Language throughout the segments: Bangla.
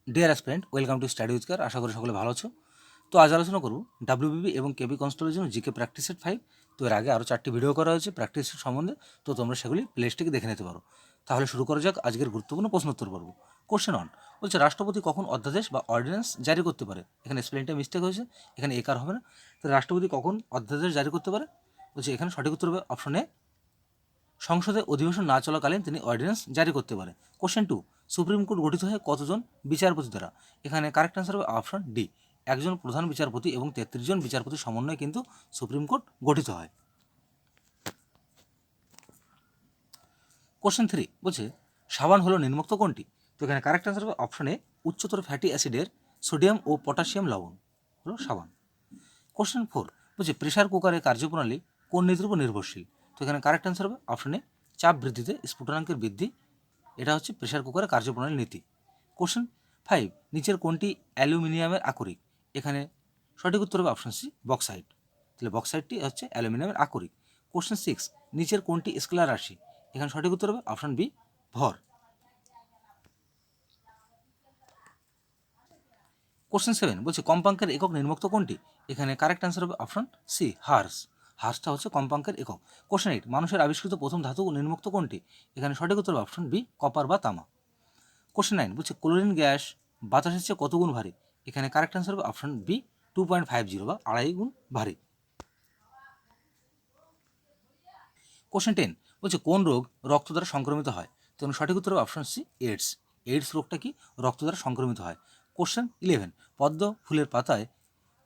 Deer aspirant, welcome to study with care. আশা করি সকলে ভালো আছো। তো আজ আলোচনা করব ডাব্লিউবিপি এবং কেবি কনস্টেবলের জন্য জিকে প্র্যাকটিস সেট 5। তো এর আগে আরও 4টি ভিডিও করা হয়েছে প্র্যাকটিস সেট সম্বন্ধে, তো তোমরা সেগুলি প্লেলিস্টে দেখে নিতে পারো। তাহলে শুরু করা যাক আজকের গুরুত্বপূর্ণ প্রশ্নোত্তর পর্ব। কোশ্চেন 1 বলছে, রাষ্ট্রপতি কখন অধ্যাদেশ বা অর্ডিন্যান্স জারি করতে পারে? এখানে স্পেলিংটা মিস্টেক হয়েছে, এখানে একার হবে না। তো রাষ্ট্রপতি কখন অধ্যাদেশ জারি করতে পারে? বলছে এখানে সঠিক উত্তর হবে অপশন এ, সংসদে অধিবেশন না চলাকালীন তিনি অর্ডিন্যান্স জারি করতে পারে। কোশ্চেন 2, সুপ্রিম কোর্ট গঠিত হয় কতজন বিচারপতি দ্বারা? এখানে কারেক্ট অ্যান্সার হবে অপশন ডি, একজন প্রধান বিচারপতি এবং 33 জন বিচারপতির সমন্বয়ে কিন্তু সুপ্রিম কোর্ট গঠিত হয়। কোশ্চেন 3 বলছে, সাবান হলো নিম্নোক্ত কোনটি? তো এখানে কারেক্ট অ্যান্সার হবে অপশন এ, উচ্চতর ফ্যাটি অ্যাসিডের সোডিয়াম ও পটাশিয়াম লবণ হলো সাবান। কোশ্চেন 4 বলছে, প্রেশার কুকারের কার্যপ্রণালী কোন নীতির উপর নির্ভরশীল? তো এখানে কারেক্ট অ্যান্সার হবে অপশন এ, চাপ বৃদ্ধিতে স্ফুটনাঙ্কের বৃদ্ধি। এটা হচ্ছে প্রেশার কুকারের কার্যপ্রণালী নীতি। কোশ্চেন 5, নিচের কোনটি অ্যালুমিনিয়ামের আকরিক? এখানে সঠিক উত্তর হবে অপশন সি, বক্সাইট। তাহলে বক্সাইটটি হচ্ছে অ্যালুমিনিয়ামের আকরিক। কোশ্চেন 6, নিচের কোনটি স্কেলার রাশি? এখানে সঠিক উত্তর হবে অপশন বি, ভর। কোশ্চেন 7 বলছে, কম্পাঙ্কের একক নির্মুক্ত কোনটি? এখানে কারেক্ট অ্যান্সার হবে অপশন সি, হার্স। হার্সটা হচ্ছে কম্পাঙ্কের একক। কোশ্চেন 8, মানুষের আবিষ্কৃত প্রথম ধাতু নির্মুক্ত কোনটি? এখানে সঠিক উত্তর হবে অপশন বি, কপার বা তামা। কোশ্চেন 9 বলছে, ক্লোরিন গ্যাস বাতাসের চেয়ে কত গুণ ভারী? এখানে কারেক্ট অ্যান্সার হবে অপশন বি, 2.50 বা 2.5 গুণ ভারী। কোশ্চেন 10 বলছে, কোন রোগ রক্ত দ্বারা সংক্রমিত হয়? তো সঠিক উত্তর হবে অপশন সি, এইডস। এইডস রোগটা কি রক্ত দ্বারা সংক্রমিত হয়। কোশ্চেন 11, পদ্ম ফুলের পাতায়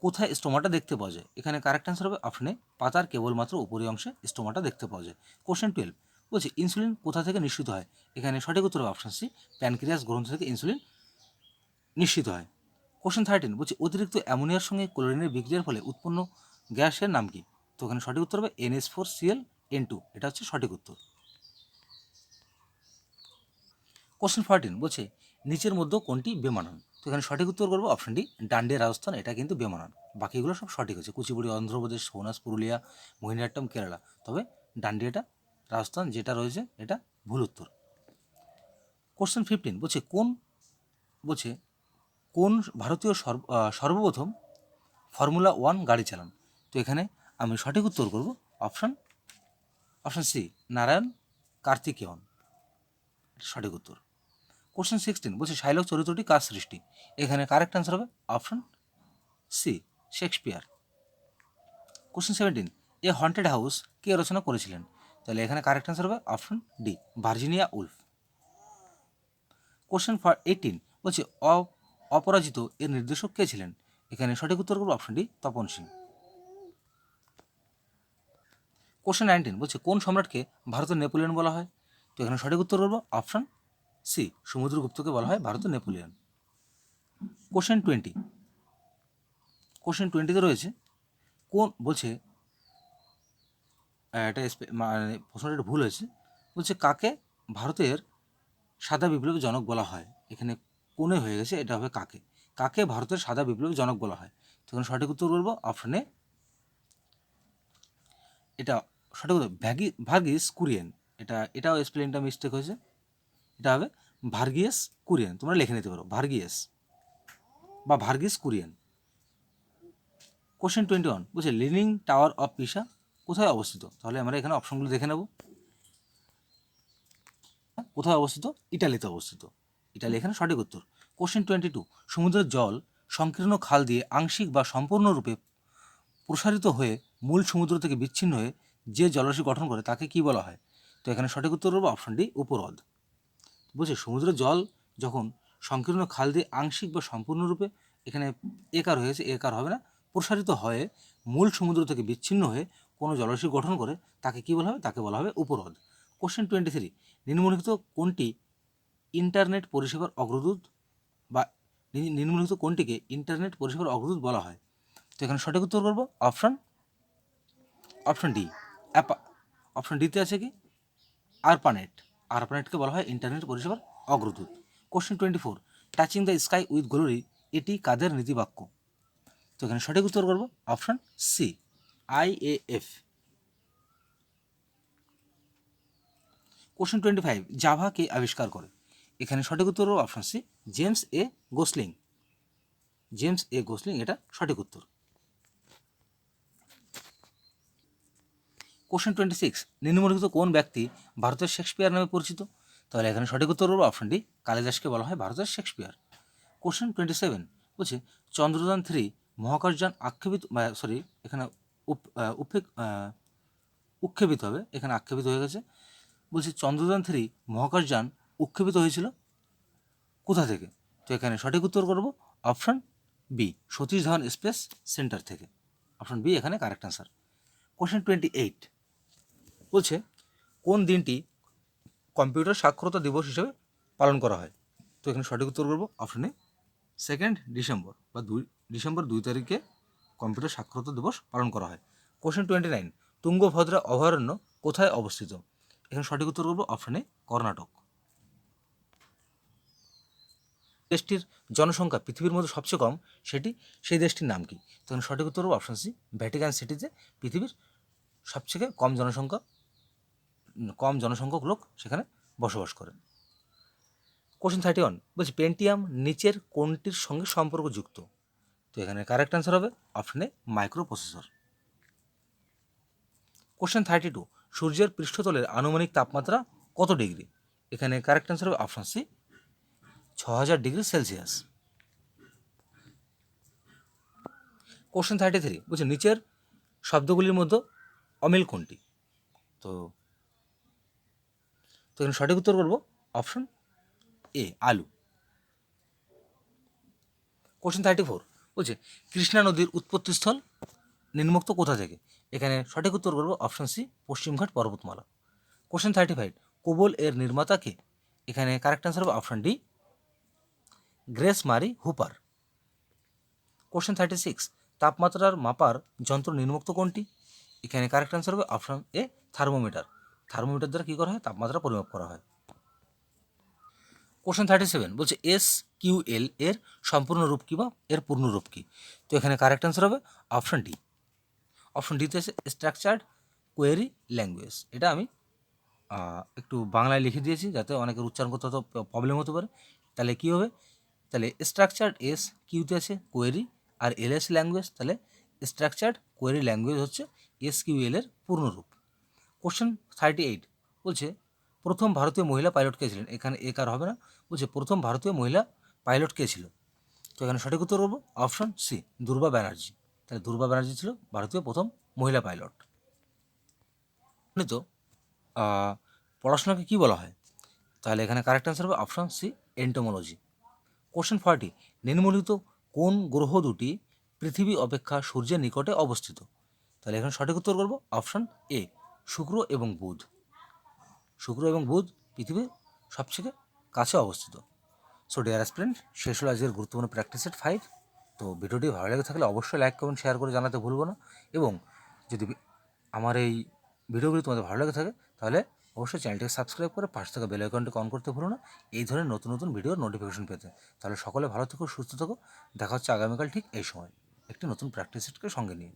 কোথায় স্টোমাটা দেখতে পাওয়া যায়? এখানে কারেক্ট অ্যান্সার হবে অপশনে, পাতার কেবলমাত্র উপরি অংশে স্টোমাটা দেখতে পাওয়া যায়। কোশ্চেন 12 বলছে, ইনসুলিন কোথা থেকে নিঃসৃত হয়? এখানে সঠিক উত্তর হবে অপশন সি, প্যানক্রিয়াস গ্রন্থি থেকে ইনসুলিন নিঃসৃত হয়। কোশ্চেন 13 বলছে, অতিরিক্ত অ্যামোনিয়ার সঙ্গে ক্লোরিনের বিক্রিয়ার ফলে উৎপন্ন গ্যাসের নাম কি? তো এখানে সঠিক উত্তর হবে NH4Cl N2, এটা হচ্ছে সঠিক উত্তর। কোশ্চেন 14 বলছে, নিচের মধ্যে কোনটি বেমানান? তো এখানে সঠিক উত্তর করবো অপশন ডি, ডান্ডিয়া রাজস্থান, এটা কিন্তু বেমানান। বাকিগুলো সব সঠিক আছে, কুচিপুড়ি অন্ধ্রপ্রদেশ, সৌনাস পুরুলিয়া, মোহিনীআট্টম কেরালা, তবে ডান্ডিয়াটা রাজস্থান যেটা রয়েছে এটা ভুল উত্তর। কোশ্চেন 15 বলছে কোন ভারতীয় সর্বপ্রথম ফর্মুলা 1 গাড়ি চালান? তো এখানে আমি সঠিক উত্তর করব অপশন সি, নারায়ণ কার্তিকেয়ন, সঠিক উত্তর। কোশ্চেন 16 বলছে, শাইলক চরিত্রটি কার সৃষ্টি? এখানে কারেক্ট অ্যান্সার হবে অপশন সি, শেক্সপিয়ার। কোশ্চেন 17, এ হন্টেড হাউস কে রচনা করেছিলেন? তাহলে এখানে কারেক্ট অ্যান্সার হবে option D, Virginia Wolf. Question 18 বলছে, অপরাজিত এর নির্দেশক কে ছিলেন? এখানে সঠিক উত্তর করবো option D, Tapan Singh. Question 19 বলছে, কোন সম্রাটকে ভারতের নেপোলিয়ন বলা হয়? তো এখানে সঠিক উত্তর করবো অপশন সি, সমুদ্রগুপ্তকে বলা হয় ভারতের নেপোলিয়ন। কোশ্চেন 20তে রয়েছে কোন, বলছে এটা মানে প্রশ্নটা একটু ভুল হয়েছে। বলছে, কাকে ভারতের সাদা বিপ্লবের জনক বলা হয়? এখানে কোনে হয়ে গেছে, এটা হবে কাকে। কাকে ভারতের সাদা বিপ্লবের জনক বলা হয়? তখন সঠিক উত্তর বলবো অপশনে, এটা সঠিক উত্তর ভার্গিস কুরিয়েন। এটাও স্পেলিংটা মিস্টেক হয়েছে, এটা হবে ভার্গিয়াস কুরিয়েন। তোমরা লিখে নিতে পারো ভার্গিয়াস বা ভার্গিস কুরিয়েন। কোশ্চেন 21 বলছে, লিনিং টাওয়ার অফ পিসা কোথায় অবস্থিত? তাহলে আমরা এখানে অপশনগুলো দেখে নেব। কোথায় অবস্থিত? ইটালিতে অবস্থিত। ইটালি এখানে সঠিক উত্তর। কোশ্চেন 22, সমুদ্রের জল সংকীর্ণ খাল দিয়ে আংশিক বা সম্পূর্ণরূপে প্রসারিত হয়ে মূল সমুদ্র থেকে বিচ্ছিন্ন হয়ে যে জলরাশি গঠন করে তাকে কি বলা হয়? তো এখানে সঠিক উত্তর হবে অপশন ডি, উপহ্রদ। বুঝছে, সমুদ্রের জল যখন সংকীর্ণ খাল দিয়ে আংশিক বা সম্পূর্ণরূপে, এখানে একার হয়েছে, একার হবে না, প্রসারিত হয়ে মূল সমুদ্র থেকে বিচ্ছিন্ন হয়ে কোনো জলরাশি গঠন করে তাকে কি বলা হবে? তাকে বলা হবে উপহ্রদ। কোশ্চেন 23, নিম্নলিখিত কোনটি ইন্টারনেট পরিষেবার অগ্রদূত বা নিম্নলিখিত কোনটিকে ইন্টারনেট পরিষেবার অগ্রদূত বলা হয়? তো এখানে সঠিক উত্তর করবো অপশন ডি, অপশন ডিতে আছে কি আরপানেটকে বলা হয় ইন্টারনেট পরিষেবার অগ্রদূত। Question 24, touching the sky with glory এটি কাদের নীতিবাক্য? তো এখানে সঠিক উত্তর করবো option C, IAF। Question 25, Java কে আবিষ্কার করে? এখানে সঠিক উত্তর হবে option C, James A Gosling. James A Gosling এটা সঠিক উত্তর। কোশ্চেন 26, নিম্নলিখিত কোন ব্যক্তি ভারতের শেক্সপিয়ার নামে পরিচিত? তাহলে এখানে সঠিক উত্তর হবে অপশন ডি, কালিদাসকে বলা হয় ভারতের শেক্সপিয়ার। কোশ্চেন 27 বলছে চন্দ্রযান 3 মহাকাশযান আক্ষেপিত, সরি এখানে উৎক্ষেপিত হবে, এখানে আক্ষেপিত হয়ে গেছে। বলছে চন্দ্রযান 3 মহাকাশযান উৎক্ষেপিত হয়েছিল কোথা থেকে? তো এখানে সঠিক উত্তর করব option B, Satish Dhawan space centre থেকে। অপশন বি এখানে কারেক্ট অ্যান্সার। কোশ্চেন 28 বলছে কোন দিনটি কম্পিউটার সাক্ষরতা দিবস হিসেবে পালন করা হয়? তো এখানে সঠিক উত্তর করব অপশন এ, 2 ডিসেম্বর বা ডিসেম্বর 2 তারিখে কম্পিউটার সাক্ষরতা দিবস পালন করা হয়। কোশ্চেন 29, তুঙ্গভদ্রা অভয়ারণ্য কোথায় অবস্থিত? এখানে সঠিক উত্তর করব অপশন এ, কর্ণাটক। দেশটির জনসংখ্যা পৃথিবীর মধ্যে সবচেয়ে কম সেই দেশটির নাম কি? তখন সঠিক উত্তর হবে অপশন সি, ভ্যাটিকান সিটিতে পৃথিবীর সবচেয়ে কম জনসংখ্যক লোক সেখানে বসবাস করেন। কোশ্চেন 31 বলছি পেন্টিয়াম নিচের কোনটির সঙ্গে সম্পর্কযুক্ত? তো এখানে কারেক্ট অ্যান্সার হবে option A, microprocessor. Question 32 সূর্যের পৃষ্ঠতলের আনুমানিক তাপমাত্রা কত ডিগ্রি? এখানে কারেক্ট অ্যান্সার হবে option C, 6000 degree Celsius. Question 33 বলছে নিচের শব্দগুলির মধ্যে অমিল কোনটি? তো এখানে সঠিক উত্তর করব অপশন এ, আলু। কোশ্চেন 34 বলছে কৃষ্ণা নদীর উৎপত্তিস্থল নিম্নোক্ত কোথা থেকে? এখানে সঠিক উত্তর করব অপশন সি, পশ্চিমঘাট পর্বতমালা। কোশ্চেন 35 কোবল এর নির্মাতা কে? এখানে কারেক্ট অ্যান্সার হবে অপশন ডি, গ্রেস মারি হুপার। কোশ্চেন 36 তাপমাত্রার মাপার যন্ত্র নিম্নোক্ত কোনটি? এখানে কারেক্ট অ্যান্সার হবে অপশন এ, থার্মোমিটার। থার্মোমিটার দ্বারা কী করা হয়? তাপমাত্রা পরিমাপ করা হয়। কোশ্চেন 37 বলছে SQL এর সম্পূর্ণ রূপ কী বা এর পূর্ণ রূপ কী? তো এখানে কারেক্ট অ্যান্সার হবে অপশন ডি। অপশন ডিতে আছে স্ট্রাকচার্ড কোয়েরি ল্যাঙ্গুয়েজ। এটা আমি একটু বাংলায় লিখে দিয়েছি যাতে অনেকের উচ্চারণ করতে তো প্রবলেম হতে পারে। তাহলে কী হবে? তাহলে স্ট্রাকচার্ড এস, কিউতে আছে কোয়েরি, আর এলএস ল্যাঙ্গুয়েজ, তাহলে স্ট্রাকচার্ড কোয়েরি ল্যাঙ্গুয়েজ হচ্ছে SQL এর পূর্ণরূপ। কোশ্চেন 38 বলছে প্রথম ভারতীয় মহিলা পাইলট কে ছিলেন? এখানে এ কার হবে না, বলছে প্রথম ভারতীয় মহিলা পাইলট কে ছিল? তো এখানে সঠিক উত্তর করবো অপশন সি, দুর্বা ব্যানার্জি। তাহলে দুর্বা ব্যানার্জি ছিল ভারতীয় প্রথম মহিলা পাইলট। তো পড়াশোনাকে কী বলা হয়? তাহলে এখানে কারেক্ট অ্যান্সার হবে অপশন সি, এন্টোমোলজি। কোশ্চেন 40 নিম্নলিখিত কোন গ্রহ দুটি পৃথিবী অপেক্ষা সূর্যের নিকটে অবস্থিত? তাহলে এখানে সঠিক উত্তর করব অপশন এ, শুক্র এবং বুধ। শুক্র এবং বুধ পৃথিবীর সবচেয়ে কাছে অবস্থিত। সো ডিয়ার অ্যাসপিরেন্ট, শেষ হলো আজকের গুরুত্বপূর্ণ প্র্যাকটিস সেট 5। তো ভিডিওটি ভালো লেগে থাকলে অবশ্যই লাইক কমেন্ট শেয়ার করে জানাতে ভুলবো না, এবং যদি আমার এই ভিডিওগুলি তোমাদের ভালো লেগে থাকে তাহলে অবশ্যই চ্যানেলটিকে সাবস্ক্রাইব করে পাশে থাকা বেল আইকনটিকে অন করতে ভুলো না এই ধরনের নতুন নতুন ভিডিওর নোটিফিকেশন পেতে। তাহলে সকলে ভালো থেকো, সুস্থ থেকো, দেখা হচ্ছে আগামীকাল ঠিক এই সময় একটি নতুন প্র্যাকটিস সেটকে সঙ্গে নিয়ে।